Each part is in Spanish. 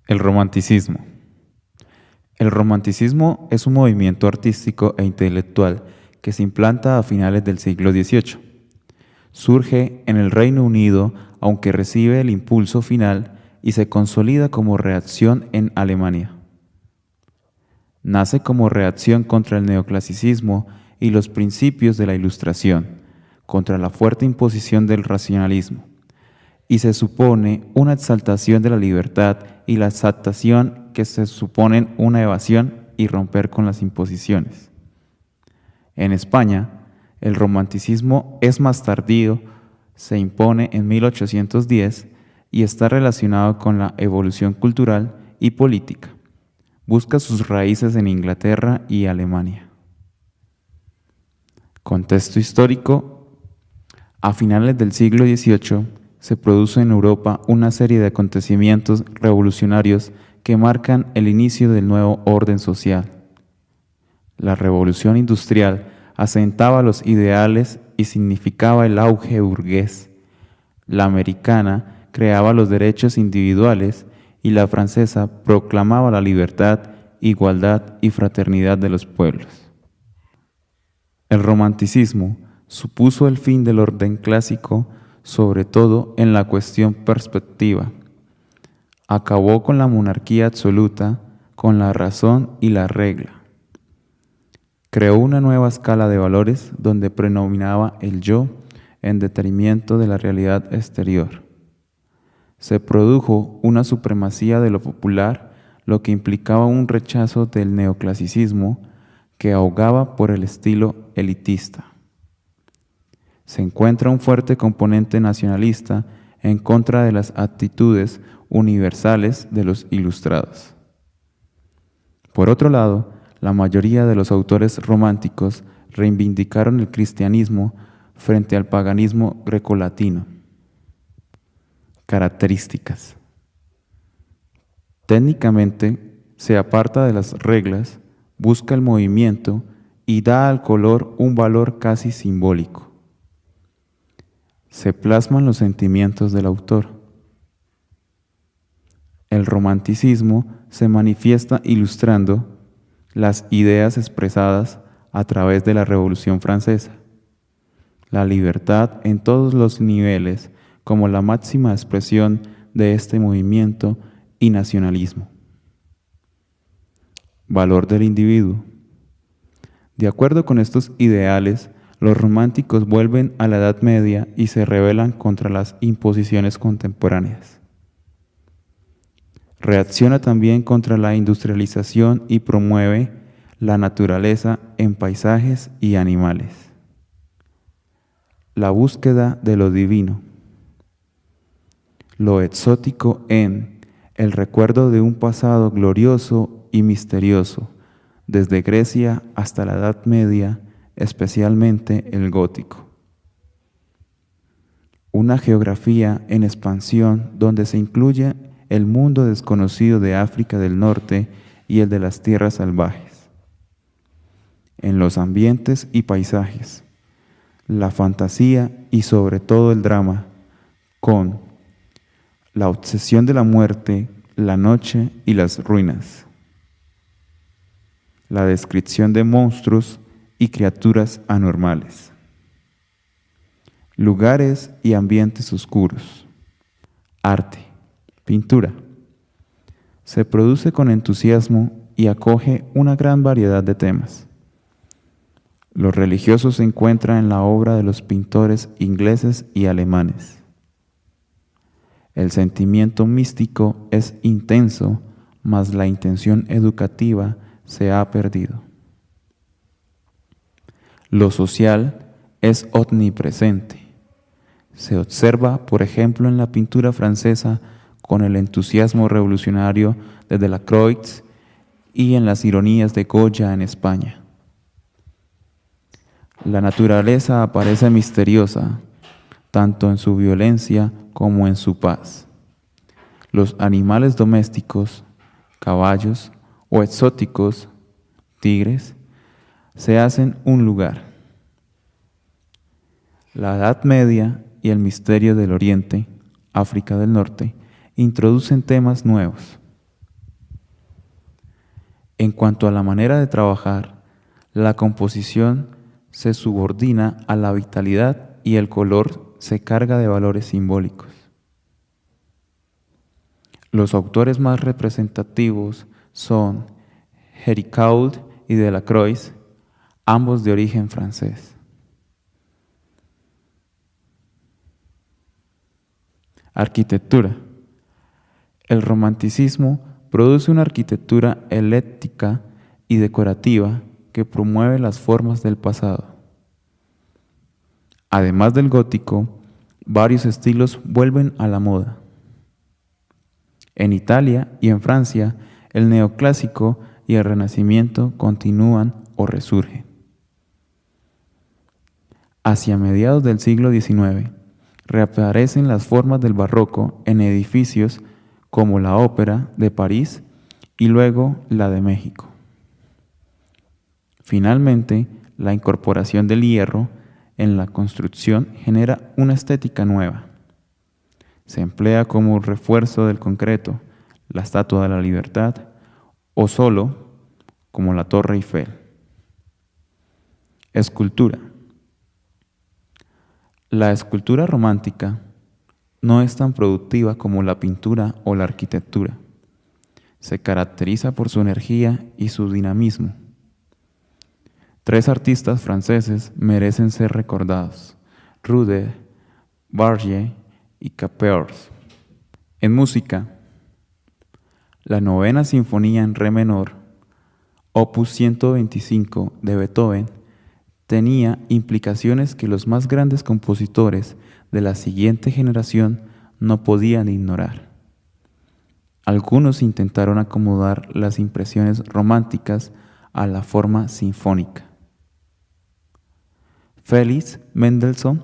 El romanticismo. El romanticismo es un movimiento artístico e intelectual que se implanta a finales del siglo XVIII. Surge en el Reino Unido, aunque recibe el impulso final y se consolida como reacción en Alemania. Nace como reacción contra el neoclasicismo y los principios de la Ilustración, contra la fuerte imposición del racionalismo, y se supone una exaltación de la libertad y la exaltación que se suponen una evasión y romper con las imposiciones. En España, el romanticismo es más tardío, se impone en 1810 y está relacionado con la evolución cultural y política. Busca sus raíces en Inglaterra y Alemania. Contexto histórico. A finales del siglo XVIII se produce en Europa una serie de acontecimientos revolucionarios que marcan el inicio del nuevo orden social. La revolución industrial asentaba los ideales y significaba el auge burgués. La americana creaba los derechos individuales y la francesa proclamaba la libertad, igualdad y fraternidad de los pueblos. El romanticismo supuso el fin del orden clásico, sobre todo en la cuestión perspectiva. Acabó con la monarquía absoluta, con la razón y la regla. Creó una nueva escala de valores donde predominaba el yo en detrimento de la realidad exterior. Se produjo una supremacía de lo popular, lo que implicaba un rechazo del neoclasicismo que ahogaba por el estilo elitista. Se encuentra un fuerte componente nacionalista en contra de las actitudes universales de los ilustrados. Por otro lado, la mayoría de los autores románticos reivindicaron el cristianismo frente al paganismo grecolatino. Características. Técnicamente, se aparta de las reglas, busca el movimiento y da al color un valor casi simbólico. Se plasman los sentimientos del autor. El romanticismo se manifiesta ilustrando las ideas expresadas a través de la Revolución Francesa, la libertad en todos los niveles como la máxima expresión de este movimiento y nacionalismo. Valor del individuo. De acuerdo con estos ideales, los románticos vuelven a la Edad Media y se rebelan contra las imposiciones contemporáneas. Reacciona también contra la industrialización y promueve la naturaleza en paisajes y animales. La búsqueda de lo divino. Lo exótico en el recuerdo de un pasado glorioso y misterioso, desde Grecia hasta la Edad Media, especialmente el gótico. Una geografía en expansión donde se incluye el mundo desconocido de África del Norte y el de las tierras salvajes. En los ambientes y paisajes, la fantasía y sobre todo el drama, con la obsesión de la muerte, la noche y las ruinas. La descripción de monstruos y criaturas anormales. Lugares y ambientes oscuros. Arte. Pintura. Se produce con entusiasmo y acoge una gran variedad de temas. Lo religioso se encuentra en la obra de los pintores ingleses y alemanes. El sentimiento místico es intenso, mas la intención educativa se ha perdido. Lo social es omnipresente. Se observa, por ejemplo, en la pintura francesa con el entusiasmo revolucionario de Delacroix y en las ironías de Goya en España. La naturaleza aparece misteriosa, tanto en su violencia como en su paz. Los animales domésticos, caballos o exóticos, tigres, se hacen un lugar. La Edad Media y el misterio del Oriente, África del Norte, introducen temas nuevos. En cuanto a la manera de trabajar, la composición se subordina a la vitalidad y el color se carga de valores simbólicos. Los autores más representativos son Héricault y Delacroix, ambos de origen francés. Arquitectura. El romanticismo produce una arquitectura ecléctica y decorativa que promueve las formas del pasado. Además del gótico, varios estilos vuelven a la moda. En Italia y en Francia, el neoclásico y el renacimiento continúan o resurgen. Hacia mediados del siglo XIX, reaparecen las formas del barroco en edificios como la Ópera de París y luego la de México. Finalmente, la incorporación del hierro en la construcción genera una estética nueva. Se emplea como refuerzo del concreto, la Estatua de la Libertad, o solo como la Torre Eiffel. Escultura. La escultura romántica no es tan productiva como la pintura o la arquitectura. Se caracteriza por su energía y su dinamismo. 3 artistas franceses merecen ser recordados: Rude, Barye y Capers. En música, la novena sinfonía en re menor, opus 125 de Beethoven, tenía implicaciones que los más grandes compositores de la siguiente generación no podían ignorar. Algunos intentaron acomodar las impresiones románticas a la forma sinfónica. Félix Mendelssohn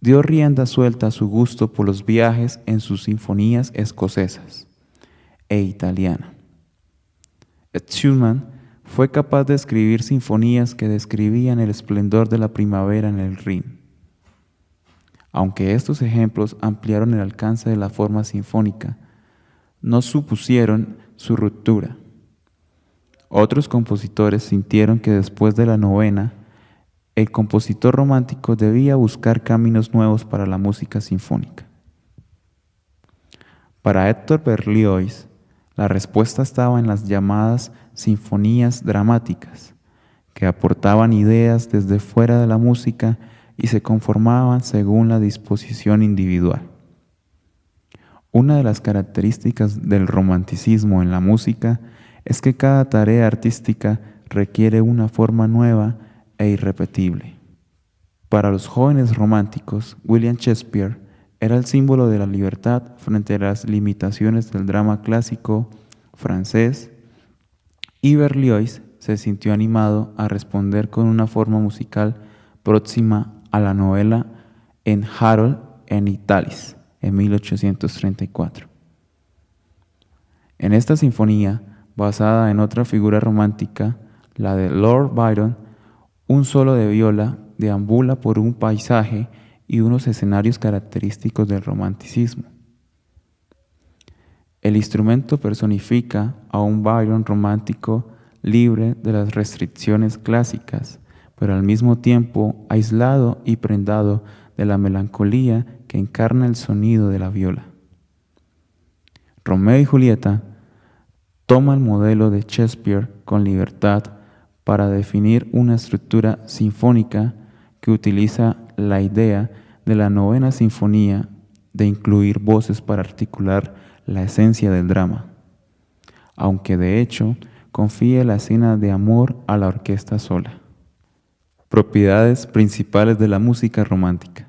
dio rienda suelta a su gusto por los viajes en sus sinfonías escocesas e italiana. Schumann fue capaz de escribir sinfonías que describían el esplendor de la primavera en el Rin. Aunque estos ejemplos ampliaron el alcance de la forma sinfónica, no supusieron su ruptura. Otros compositores sintieron que después de la novena, el compositor romántico debía buscar caminos nuevos para la música sinfónica. Para Hector Berlioz, la respuesta estaba en las llamadas sinfonías dramáticas, que aportaban ideas desde fuera de la música y se conformaban según la disposición individual. Una de las características del romanticismo en la música es que cada tarea artística requiere una forma nueva e irrepetible. Para los jóvenes románticos, William Shakespeare era el símbolo de la libertad frente a las limitaciones del drama clásico francés, y Berlioz se sintió animado a responder con una forma musical próxima a la novela en Harold en Italis, en 1834. En esta sinfonía, basada en otra figura romántica, la de Lord Byron, un solo de viola deambula por un paisaje y unos escenarios característicos del romanticismo. El instrumento personifica a un Byron romántico libre de las restricciones clásicas, pero al mismo tiempo aislado y prendado de la melancolía que encarna el sonido de la viola. Romeo y Julieta toma el modelo de Shakespeare con libertad para definir una estructura sinfónica que utiliza la idea de la novena sinfonía de incluir voces para articular la esencia del drama, aunque de hecho confía la escena de amor a la orquesta sola. Propiedades principales de la música romántica: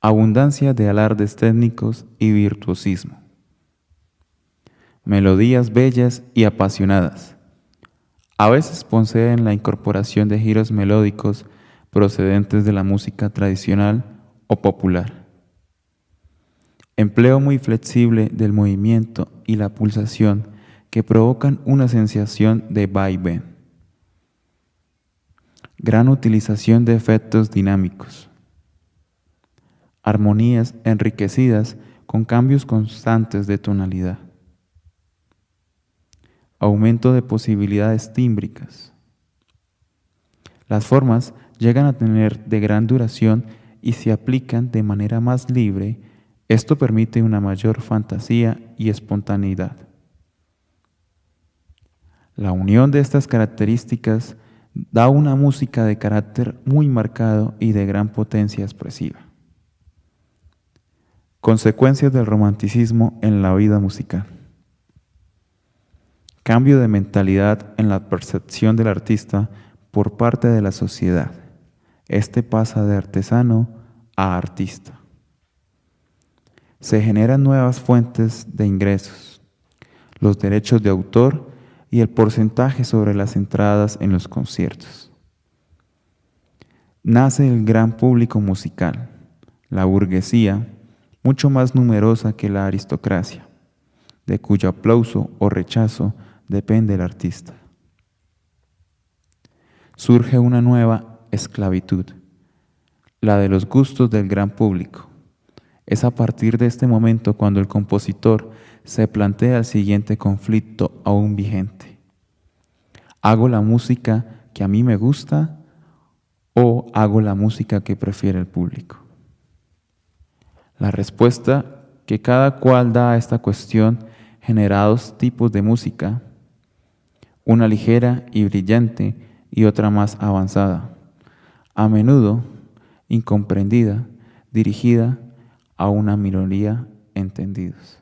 abundancia de alardes técnicos y virtuosismo, melodías bellas y apasionadas. A veces poseen la incorporación de giros melódicos procedentes de la música tradicional o popular. Empleo muy flexible del movimiento y la pulsación que provocan una sensación de vaivén. Gran utilización de efectos dinámicos. Armonías enriquecidas con cambios constantes de tonalidad. aumento de posibilidades tímbricas. Las formas llegan a tener de gran duración y se aplican de manera más libre. Esto permite una mayor fantasía y espontaneidad. La unión de estas características da una música de carácter muy marcado y de gran potencia expresiva. Consecuencias del romanticismo en la vida musical. Cambio de mentalidad en la percepción del artista por parte de la sociedad. Este pasa de artesano a artista. Se generan nuevas fuentes de ingresos, los derechos de autor y el porcentaje sobre las entradas en los conciertos. Nace el gran público musical, la burguesía, mucho más numerosa que la aristocracia, de cuyo aplauso o rechazo depende el artista. Surge una nueva esclavitud, la de los gustos del gran público. Es a partir de este momento cuando el compositor se plantea el siguiente conflicto aún vigente. ¿Hago la música que a mí me gusta o hago la música que prefiere el público? La respuesta que cada cual da a esta cuestión genera dos tipos de música, una ligera y brillante y otra más avanzada, a menudo incomprendida, dirigida a una minoría entendidos.